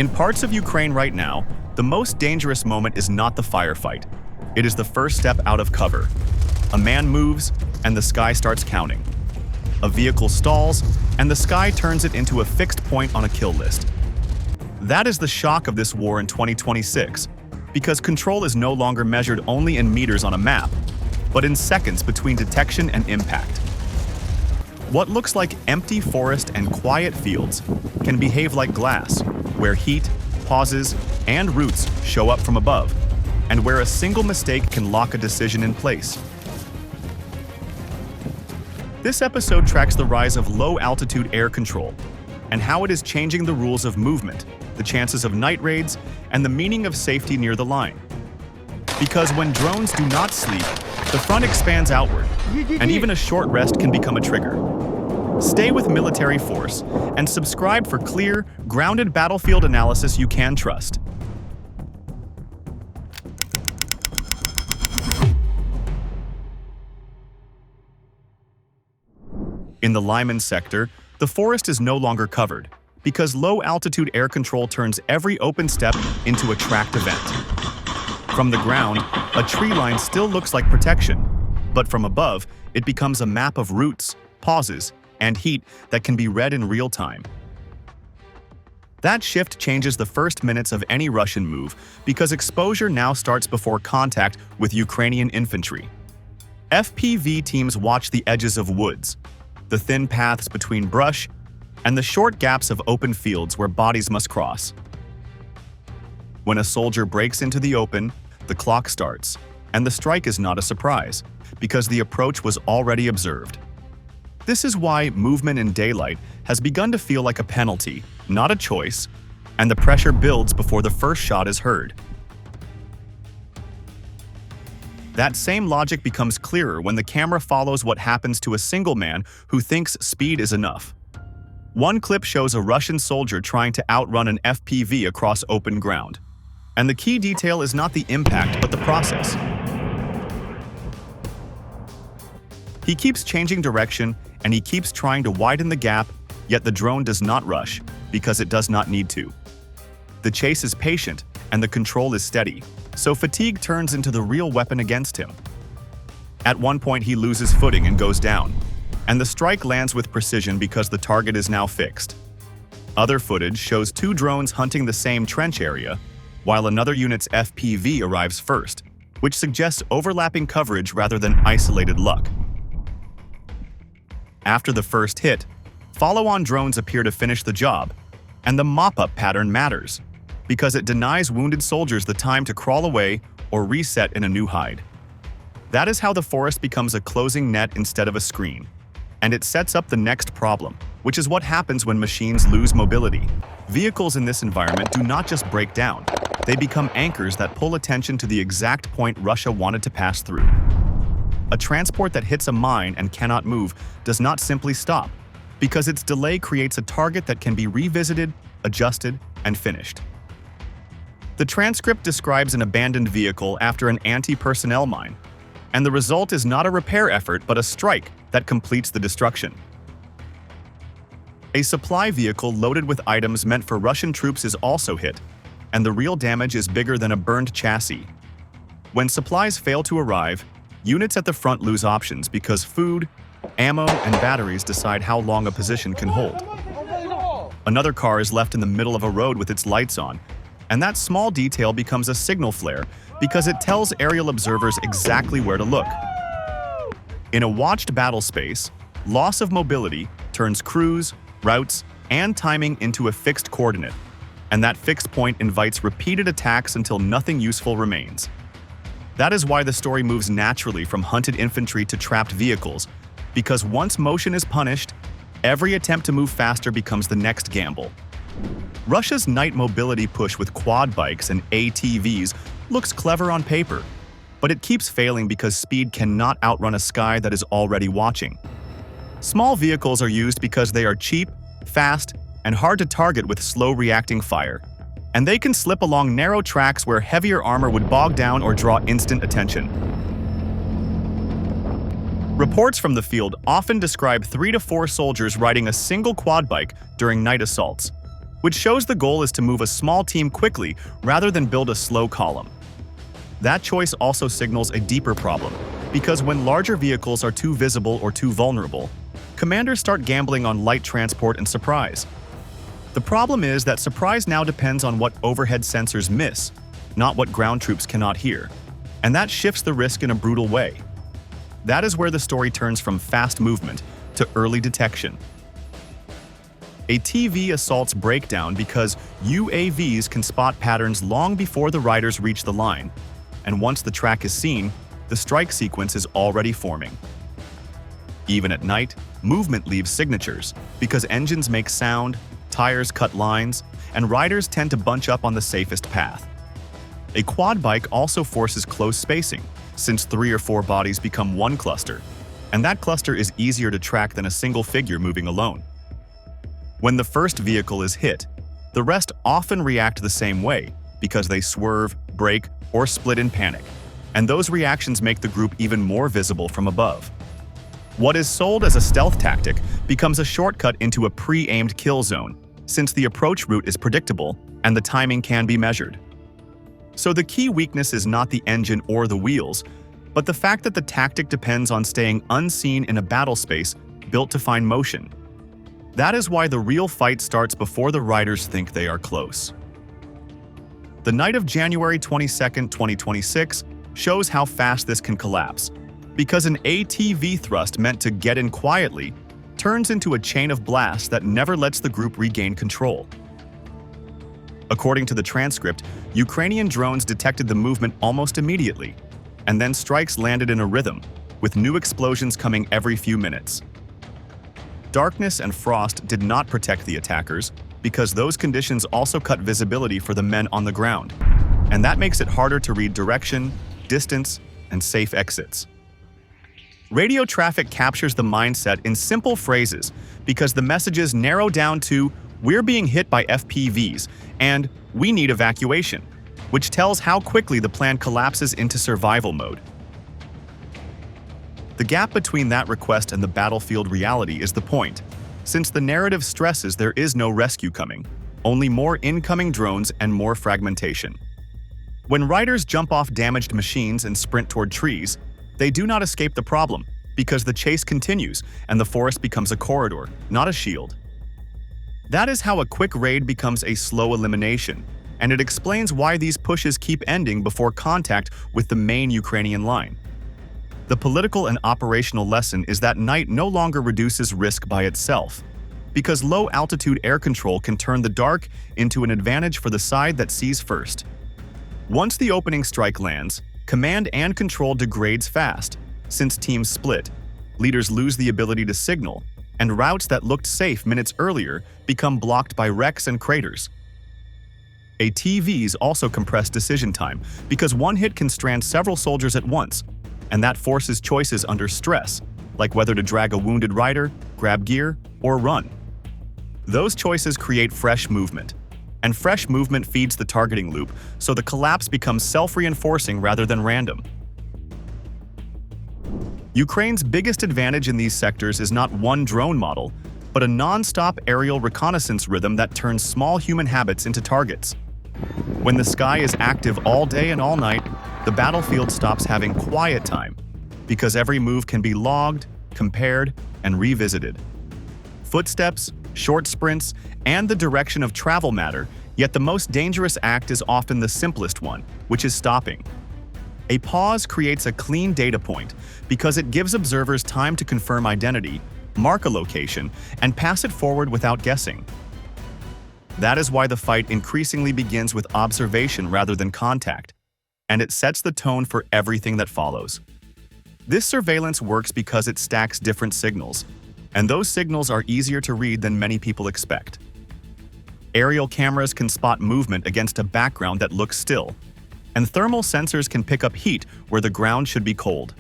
In parts of Ukraine right now, the most dangerous moment is not the firefight. It is the first step out of cover. A man moves, and the sky starts counting. A vehicle stalls, and the sky turns it into a fixed point on a kill list. That is the shock of this war in 2026, because control is no longer measured only in meters on a map, but in seconds between detection and impact. What looks like empty forest and quiet fields can behave like glass, where heat, pauses, and roots show up from above, and where a single mistake can lock a decision in place. This episode tracks the rise of low-altitude air control and how it is changing the rules of movement, the chances of night raids, and the meaning of safety near the line. Because when drones do not sleep, the front expands outward, and even a short rest can become a trigger. Stay with Military Force and subscribe for clear, grounded battlefield analysis you can trust. In the Lyman sector, the forest is no longer covered, because low-altitude air control turns every open step into a tracked event. From the ground, a tree line still looks like protection, but from above, it becomes a map of roots, pauses, and heat that can be read in real time. That shift changes the first minutes of any Russian move, because exposure now starts before contact with Ukrainian infantry. FPV teams watch the edges of woods, the thin paths between brush, and the short gaps of open fields where bodies must cross. When a soldier breaks into the open, the clock starts, and the strike is not a surprise, because the approach was already observed. This is why movement in daylight has begun to feel like a penalty, not a choice, and the pressure builds before the first shot is heard. That same logic becomes clearer when the camera follows what happens to a single man who thinks speed is enough. One clip shows a Russian soldier trying to outrun an FPV across open ground. And the key detail is not the impact, but the process. He keeps changing direction, and he keeps trying to widen the gap, yet the drone does not rush, because it does not need to. The chase is patient, and the control is steady, so fatigue turns into the real weapon against him. At one point he loses footing and goes down, and the strike lands with precision because the target is now fixed. Other footage shows two drones hunting the same trench area, while another unit's FPV arrives first, which suggests overlapping coverage rather than isolated luck. After the first hit, follow-on drones appear to finish the job, and the mop-up pattern matters, because it denies wounded soldiers the time to crawl away or reset in a new hide. That is how the forest becomes a closing net instead of a screen, and it sets up the next problem, which is what happens when machines lose mobility. Vehicles in this environment do not just break down, they become anchors that pull attention to the exact point Russia wanted to pass through. A transport that hits a mine and cannot move does not simply stop, because its delay creates a target that can be revisited, adjusted, and finished. The transcript describes an abandoned vehicle after an anti-personnel mine, and the result is not a repair effort but a strike that completes the destruction. A supply vehicle loaded with items meant for Russian troops is also hit, and the real damage is bigger than a burned chassis. When supplies fail to arrive, units at the front lose options because food, ammo, and batteries decide how long a position can hold. Another car is left in the middle of a road with its lights on, and that small detail becomes a signal flare because it tells aerial observers exactly where to look. In a watched battle space, loss of mobility turns crews, routes, and timing into a fixed coordinate, and that fixed point invites repeated attacks until nothing useful remains. That is why the story moves naturally from hunted infantry to trapped vehicles, because once motion is punished, every attempt to move faster becomes the next gamble. Russia's night mobility push with quad bikes and ATVs looks clever on paper, but it keeps failing because speed cannot outrun a sky that is already watching. Small vehicles are used because they are cheap, fast, and hard to target with slow-reacting fire, and they can slip along narrow tracks where heavier armor would bog down or draw instant attention. Reports from the field often describe 3 to 4 soldiers riding a single quad bike during night assaults, which shows the goal is to move a small team quickly rather than build a slow column. That choice also signals a deeper problem, because when larger vehicles are too visible or too vulnerable, commanders start gambling on light transport and surprise. The problem is that surprise now depends on what overhead sensors miss, not what ground troops cannot hear, and that shifts the risk in a brutal way. That is where the story turns from fast movement to early detection. A TV assaults break down because UAVs can spot patterns long before the riders reach the line, and once the track is seen, the strike sequence is already forming. Even at night, movement leaves signatures because engines make sound, tires cut lines, and riders tend to bunch up on the safest path. A quad bike also forces close spacing, since 3 or 4 bodies become one cluster, and that cluster is easier to track than a single figure moving alone. When the first vehicle is hit, the rest often react the same way because they swerve, brake, or split in panic, and those reactions make the group even more visible from above. What is sold as a stealth tactic becomes a shortcut into a pre-aimed kill zone, since the approach route is predictable and the timing can be measured. So the key weakness is not the engine or the wheels, but the fact that the tactic depends on staying unseen in a battle space built to find motion. That is why the real fight starts before the riders think they are close. The night of January 22, 2026 shows how fast this can collapse, because an ATV thrust meant to get in quietly turns into a chain of blasts that never lets the group regain control. According to the transcript, Ukrainian drones detected the movement almost immediately, and then strikes landed in a rhythm, with new explosions coming every few minutes. Darkness and frost did not protect the attackers, because those conditions also cut visibility for the men on the ground, and that makes it harder to read direction, distance, and safe exits. Radio traffic captures the mindset in simple phrases because the messages narrow down to "we're being hit by FPVs" and "we need evacuation," which tells how quickly the plan collapses into survival mode. The gap between that request and the battlefield reality is the point, since the narrative stresses there is no rescue coming, only more incoming drones and more fragmentation. When riders jump off damaged machines and sprint toward trees, they do not escape the problem, because the chase continues and the forest becomes a corridor, not a shield. That is how a quick raid becomes a slow elimination, and it explains why these pushes keep ending before contact with the main Ukrainian line. The political and operational lesson is that night no longer reduces risk by itself, because low-altitude air control can turn the dark into an advantage for the side that sees first. Once the opening strike lands, command and control degrades fast, since teams split, leaders lose the ability to signal, and routes that looked safe minutes earlier become blocked by wrecks and craters. ATVs also compress decision time because one hit can strand several soldiers at once, and that forces choices under stress, like whether to drag a wounded rider, grab gear, or run. Those choices create fresh movement, and fresh movement feeds the targeting loop, so the collapse becomes self-reinforcing rather than random. Ukraine's biggest advantage in these sectors is not one drone model, but a non-stop aerial reconnaissance rhythm that turns small human habits into targets. When the sky is active all day and all night, the battlefield stops having quiet time, because every move can be logged, compared, and revisited. Footsteps, short sprints, and the direction of travel matter, yet the most dangerous act is often the simplest one, which is stopping. A pause creates a clean data point because it gives observers time to confirm identity, mark a location, and pass it forward without guessing. That is why the fight increasingly begins with observation rather than contact, and it sets the tone for everything that follows. This surveillance works because it stacks different signals, and those signals are easier to read than many people expect. Aerial cameras can spot movement against a background that looks still, and thermal sensors can pick up heat where the ground should be cold.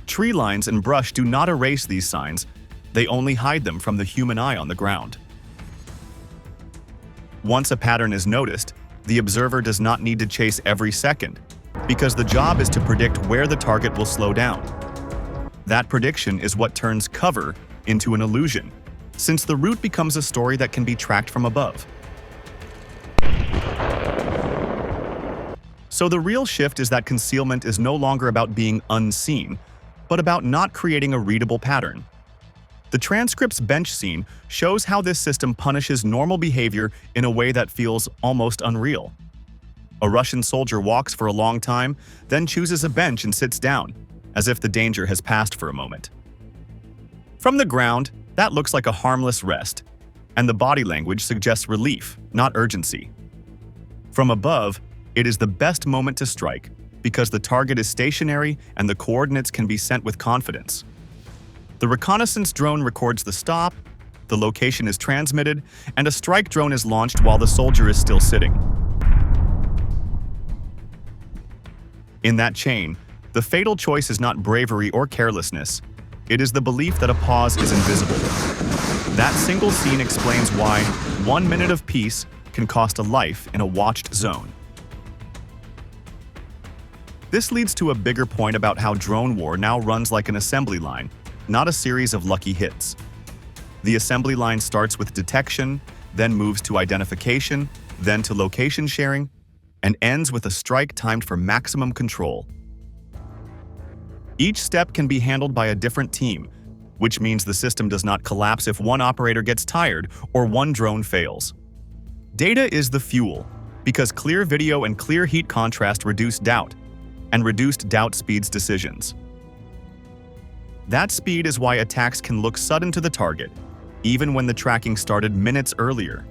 Tree lines and brush do not erase these signs, they only hide them from the human eye on the ground. Once a pattern is noticed, the observer does not need to chase every second, because the job is to predict where the target will slow down. That prediction is what turns cover into an illusion, since the route becomes a story that can be tracked from above. So the real shift is that concealment is no longer about being unseen, but about not creating a readable pattern. The transcript's bench scene shows how this system punishes normal behavior in a way that feels almost unreal. A Russian soldier walks for a long time, then chooses a bench and sits down, as if the danger has passed for a moment. From the ground, that looks like a harmless rest, and the body language suggests relief, not urgency. From above, it is the best moment to strike because the target is stationary and the coordinates can be sent with confidence. The reconnaissance drone records the stop, the location is transmitted, and a strike drone is launched while the soldier is still sitting. In that chain, the fatal choice is not bravery or carelessness. It is the belief that a pause is invisible. That single scene explains why 1 minute of peace can cost a life in a watched zone. This leads to a bigger point about how drone war now runs like an assembly line, not a series of lucky hits. The assembly line starts with detection, then moves to identification, then to location sharing, and ends with a strike timed for maximum control. Each step can be handled by a different team, which means the system does not collapse if one operator gets tired or one drone fails. Data is the fuel, because clear video and clear heat contrast reduce doubt, and reduced doubt speeds decisions. That speed is why attacks can look sudden to the target, even when the tracking started minutes earlier.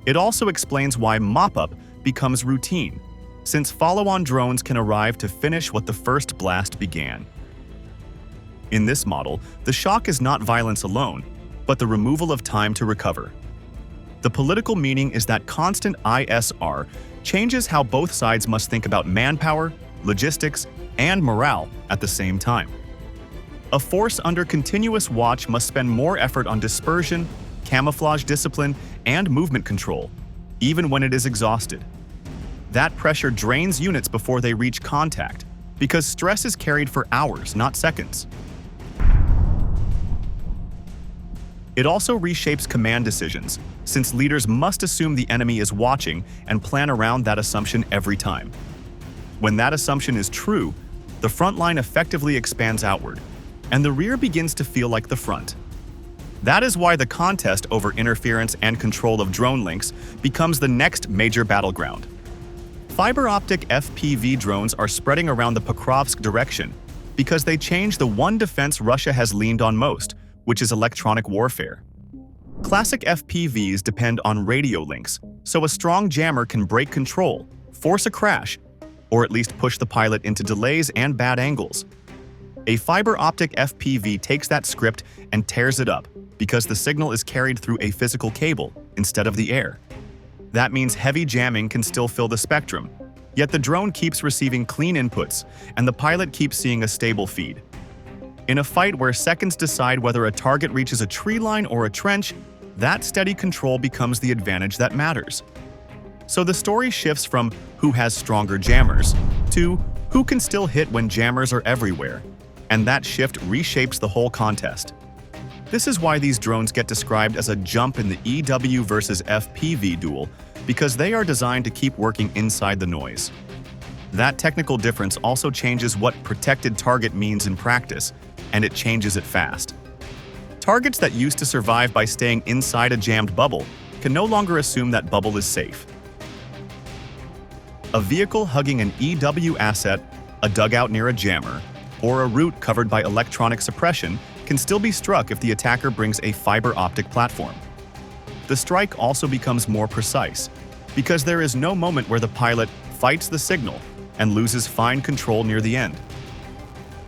It also explains why mop-up becomes routine, since follow-on drones can arrive to finish what the first blast began. In this model, the shock is not violence alone, but the removal of time to recover. The political meaning is that constant ISR changes how both sides must think about manpower, logistics, and morale at the same time. A force under continuous watch must spend more effort on dispersion, camouflage discipline, and movement control, even when it is exhausted. That pressure drains units before they reach contact, because stress is carried for hours, not seconds. It also reshapes command decisions, since leaders must assume the enemy is watching and plan around that assumption every time. When that assumption is true, the front line effectively expands outward, and the rear begins to feel like the front. That is why the contest over interference and control of drone links becomes the next major battleground. Fiber optic FPV drones are spreading around the Pokrovsk direction because they change the one defense Russia has leaned on most, which is electronic warfare. Classic FPVs depend on radio links, so a strong jammer can break control, force a crash, or at least push the pilot into delays and bad angles. A fiber optic FPV takes that script and tears it up because the signal is carried through a physical cable instead of the air. That means heavy jamming can still fill the spectrum, yet the drone keeps receiving clean inputs and the pilot keeps seeing a stable feed. In a fight where seconds decide whether a target reaches a tree line or a trench, that steady control becomes the advantage that matters. So the story shifts from who has stronger jammers to who can still hit when jammers are everywhere, and that shift reshapes the whole contest. This is why these drones get described as a jump in the EW versus FPV duel, because they are designed to keep working inside the noise. That technical difference also changes what protected target means in practice, and it changes it fast. Targets that used to survive by staying inside a jammed bubble can no longer assume that bubble is safe. A vehicle hugging an EW asset, a dugout near a jammer, or a route covered by electronic suppression can still be struck if the attacker brings a fiber optic platform. The strike also becomes more precise, because there is no moment where the pilot fights the signal and loses fine control near the end.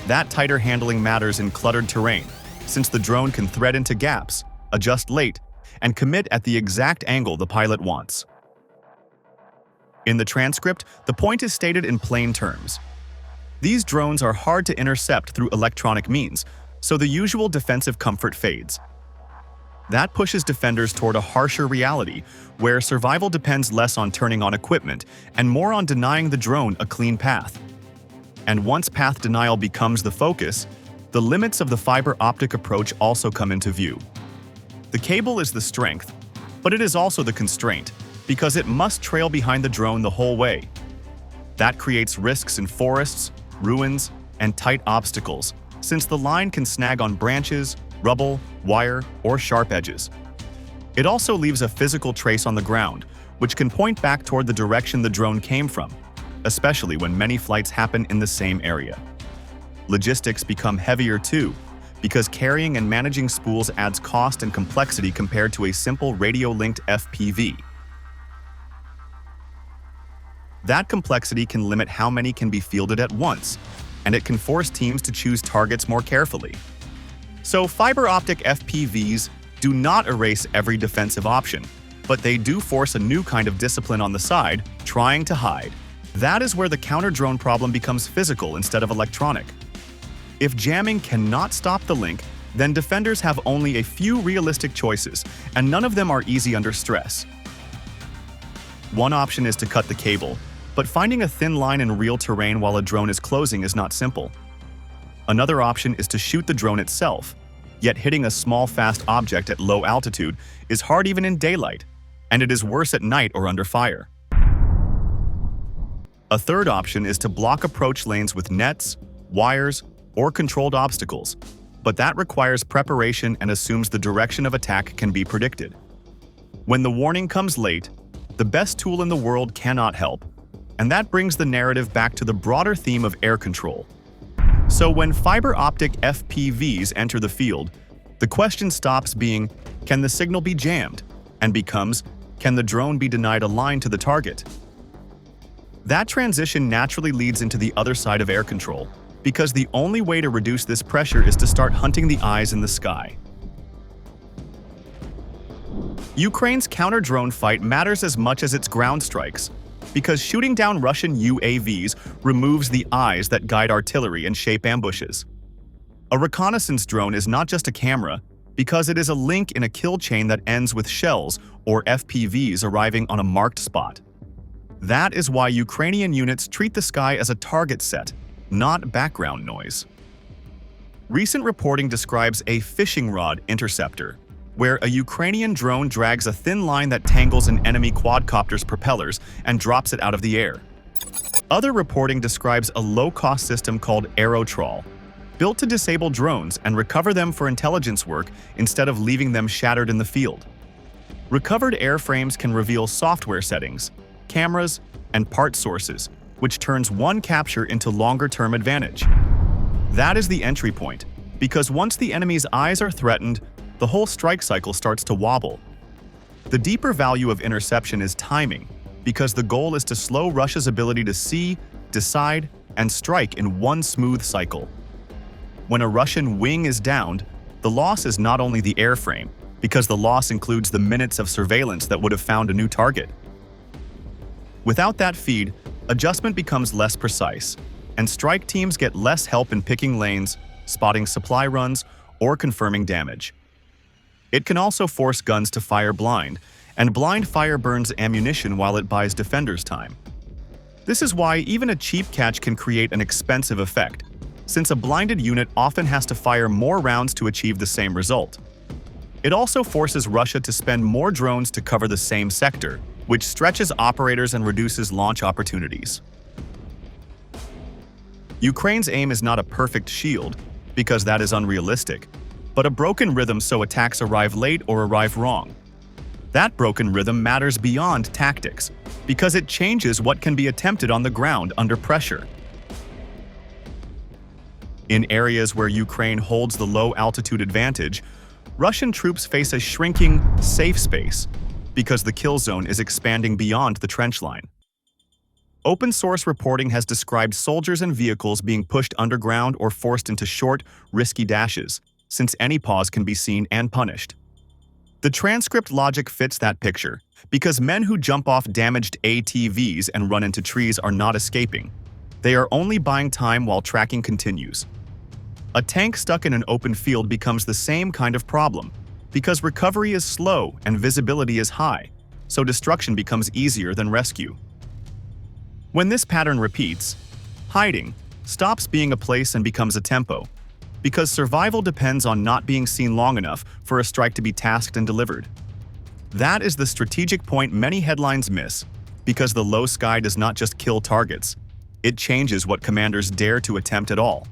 That tighter handling matters in cluttered terrain, since the drone can thread into gaps, adjust late, and commit at the exact angle the pilot wants. In the transcript, the point is stated in plain terms. These drones are hard to intercept through electronic means, so the usual defensive comfort fades. That pushes defenders toward a harsher reality, where survival depends less on turning on equipment and more on denying the drone a clean path. And once path denial becomes the focus, the limits of the fiber optic approach also come into view. The cable is the strength, but it is also the constraint, because it must trail behind the drone the whole way. That creates risks in forests, ruins, and tight obstacles, since the line can snag on branches, rubble, wire, or sharp edges. It also leaves a physical trace on the ground, which can point back toward the direction the drone came from, especially when many flights happen in the same area. Logistics become heavier too, because carrying and managing spools adds cost and complexity compared to a simple radio-linked FPV. That complexity can limit how many can be fielded at once, and it can force teams to choose targets more carefully. So fiber optic FPVs do not erase every defensive option, but they do force a new kind of discipline on the side, trying to hide. That is where the counter-drone problem becomes physical instead of electronic. If jamming cannot stop the link, then defenders have only a few realistic choices, and none of them are easy under stress. One option is to cut the cable, but finding a thin line in real terrain while a drone is closing is not simple. Another option is to shoot the drone itself, yet hitting a small fast object at low altitude is hard even in daylight, and it is worse at night or under fire. A third option is to block approach lanes with nets, wires, or controlled obstacles, but that requires preparation and assumes the direction of attack can be predicted. When the warning comes late, the best tool in the world cannot help, and that brings the narrative back to the broader theme of air control. So when fiber optic FPVs enter the field, the question stops being, can the signal be jammed? And becomes, can the drone be denied a line to the target? That transition naturally leads into the other side of air control, because the only way to reduce this pressure is to start hunting the eyes in the sky. Ukraine's counter-drone fight matters as much as its ground strikes, because shooting down Russian UAVs removes the eyes that guide artillery and shape ambushes. A reconnaissance drone is not just a camera, because it is a link in a kill chain that ends with shells or FPVs arriving on a marked spot. That is why Ukrainian units treat the sky as a target set, not background noise. Recent reporting describes a fishing rod interceptor, where a Ukrainian drone drags a thin line that tangles an enemy quadcopter's propellers and drops it out of the air. Other reporting describes a low-cost system called Aerotrawl, built to disable drones and recover them for intelligence work instead of leaving them shattered in the field. Recovered airframes can reveal software settings, cameras, and part sources, which turns one capture into longer-term advantage. That is the entry point, because once the enemy's eyes are threatened, the whole strike cycle starts to wobble. The deeper value of interception is timing, because the goal is to slow Russia's ability to see, decide, and strike in one smooth cycle. When a Russian wing is downed, the loss is not only the airframe, because the loss includes the minutes of surveillance that would have found a new target. Without that feed, adjustment becomes less precise, and strike teams get less help in picking lanes, spotting supply runs, or confirming damage. It can also force guns to fire blind, and blind fire burns ammunition while it buys defenders time. This is why even a cheap catch can create an expensive effect, since a blinded unit often has to fire more rounds to achieve the same result. It also forces Russia to spend more drones to cover the same sector, which stretches operators and reduces launch opportunities. Ukraine's aim is not a perfect shield, because that is unrealistic, but a broken rhythm so attacks arrive late or arrive wrong. That broken rhythm matters beyond tactics, because it changes what can be attempted on the ground under pressure. In areas where Ukraine holds the low-altitude advantage, Russian troops face a shrinking, safe space, because the kill zone is expanding beyond the trench line. Open-source reporting has described soldiers and vehicles being pushed underground or forced into short, risky dashes, since any pause can be seen and punished. The transcript logic fits that picture, because men who jump off damaged ATVs and run into trees are not escaping. They are only buying time while tracking continues. A tank stuck in an open field becomes the same kind of problem, because recovery is slow and visibility is high, so destruction becomes easier than rescue. When this pattern repeats, hiding stops being a place and becomes a tempo, because survival depends on not being seen long enough for a strike to be tasked and delivered. That is the strategic point many headlines miss, because the low sky does not just kill targets, it changes what commanders dare to attempt at all.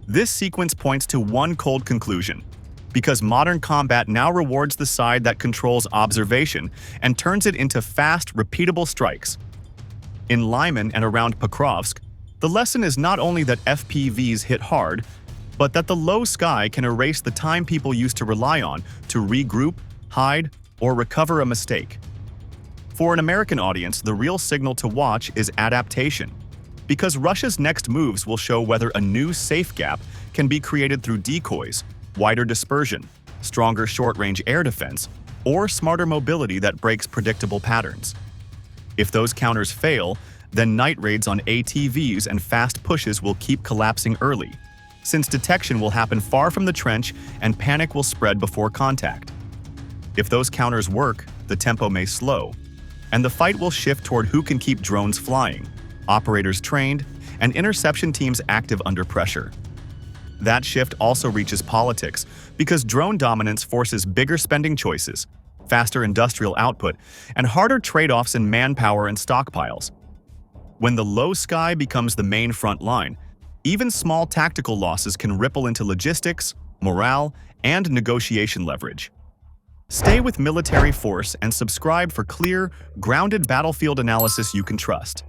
This sequence points to one cold conclusion: because modern combat now rewards the side that controls observation and turns it into fast, repeatable strikes. In Lyman and around Pokrovsk, the lesson is not only that FPVs hit hard, but that the low sky can erase the time people used to rely on to regroup, hide, or recover a mistake. For an American audience, the real signal to watch is adaptation, because Russia's next moves will show whether a new safe gap can be created through decoys, wider dispersion, stronger short-range air defense, or smarter mobility that breaks predictable patterns. If those counters fail, then night raids on ATVs and fast pushes will keep collapsing early, since detection will happen far from the trench and panic will spread before contact. If those counters work, the tempo may slow, and the fight will shift toward who can keep drones flying, operators trained, and interception teams active under pressure. That shift also reaches politics, because drone dominance forces bigger spending choices, faster industrial output, and harder trade-offs in manpower and stockpiles. When the low sky becomes the main front line, even small tactical losses can ripple into logistics, morale, and negotiation leverage. Stay with Military Force and subscribe for clear, grounded battlefield analysis you can trust.